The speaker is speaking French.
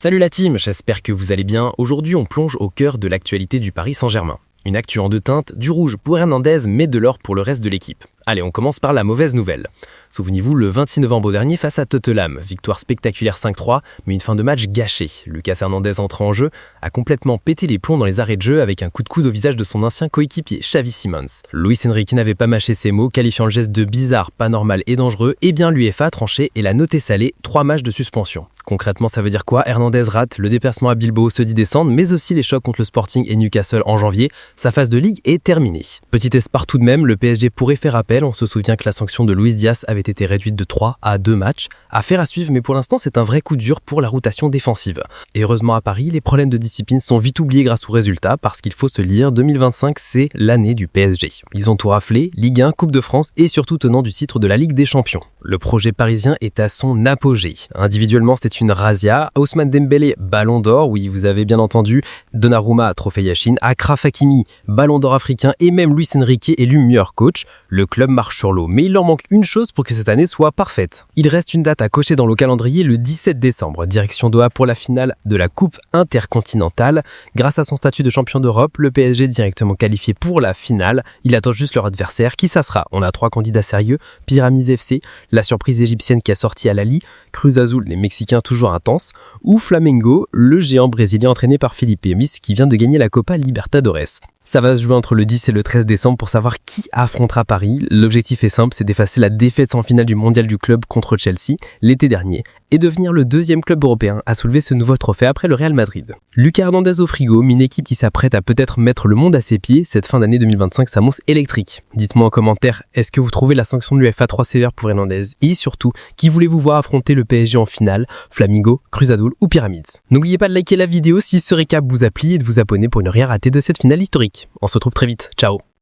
Salut la team, j'espère que vous allez bien. Aujourd'hui, on plonge au cœur de l'actualité du Paris Saint-Germain. Une actu en deux teintes, du rouge pour Hernandez, mais de l'or pour le reste de l'équipe. Allez, on commence par la mauvaise nouvelle. Souvenez-vous, le 26 novembre dernier face à Tottenham, victoire spectaculaire 5-3, mais une fin de match gâchée. Lucas Hernandez entré en jeu, a complètement pété les plombs dans les arrêts de jeu avec un coup de coude au visage de son ancien coéquipier Xavi Simons. Luis Enrique n'avait pas mâché ses mots, qualifiant le geste de bizarre, pas normal et dangereux, et bien l'UEFA a tranché et l'a noté salé, 3 matchs de suspension. Concrètement, ça veut dire quoi? Hernandez rate le déplacement à Bilbao ce 10 décembre, mais aussi les chocs contre le Sporting et Newcastle en janvier. Sa phase de ligue est terminée. Petit espoir tout de même, le PSG pourrait faire appel. On se souvient que la sanction de Luis Diaz avait été réduite de 3 à 2 matchs. Affaire à suivre, mais pour l'instant, c'est un vrai coup dur pour la rotation défensive. Et heureusement à Paris, les problèmes de discipline sont vite oubliés grâce aux résultats, parce qu'il faut se lire, 2025, c'est l'année du PSG. Ils ont tout raflé, Ligue 1, Coupe de France et surtout tenant du titre de la Ligue des Champions. Le projet parisien est à son apogée. Individuellement, c'était une razzia. Ousmane Dembélé, Ballon d'Or, oui, vous avez bien entendu. Donnarumma, Trophée Yachine. Achraf Hakimi, Ballon d'Or africain. Et même Luis Enrique élu meilleur coach. Le club marche sur l'eau. Mais il leur manque une chose pour que cette année soit parfaite. Il reste une date à cocher dans le calendrier, le 17 décembre. Direction Doha pour la finale de la Coupe intercontinentale. Grâce à son statut de champion d'Europe, le PSG est directement qualifié pour la finale. Il attend juste leur adversaire. Qui ça sera? On a 3 candidats sérieux. Pyramids FC, la surprise égyptienne qui a sorti à Lali, Cruz Azul, les Mexicains toujours intenses, ou Flamengo, le géant brésilien entraîné par Felipe Luis qui vient de gagner la Copa Libertadores. Ça va se jouer entre le 10 et le 13 décembre pour savoir qui affrontera Paris. L'objectif est simple, c'est d'effacer la défaite en finale du mondial du club contre Chelsea l'été dernier et devenir le deuxième club européen à soulever ce nouveau trophée après le Real Madrid. Lucas Hernandez au frigo, une équipe qui s'apprête à peut-être mettre le monde à ses pieds. Cette fin d'année 2025 s'annonce électrique. Dites-moi en commentaire, est-ce que vous trouvez la sanction de l'UEFA 3 sévère pour Hernandez? Et surtout, qui voulez-vous voir affronter le PSG en finale? Flamengo, Cruz Azul ou Pyramids? N'oubliez pas de liker la vidéo si ce récap vous a plu et de vous abonner pour ne rien rater de cette finale historique. On se retrouve très vite, ciao!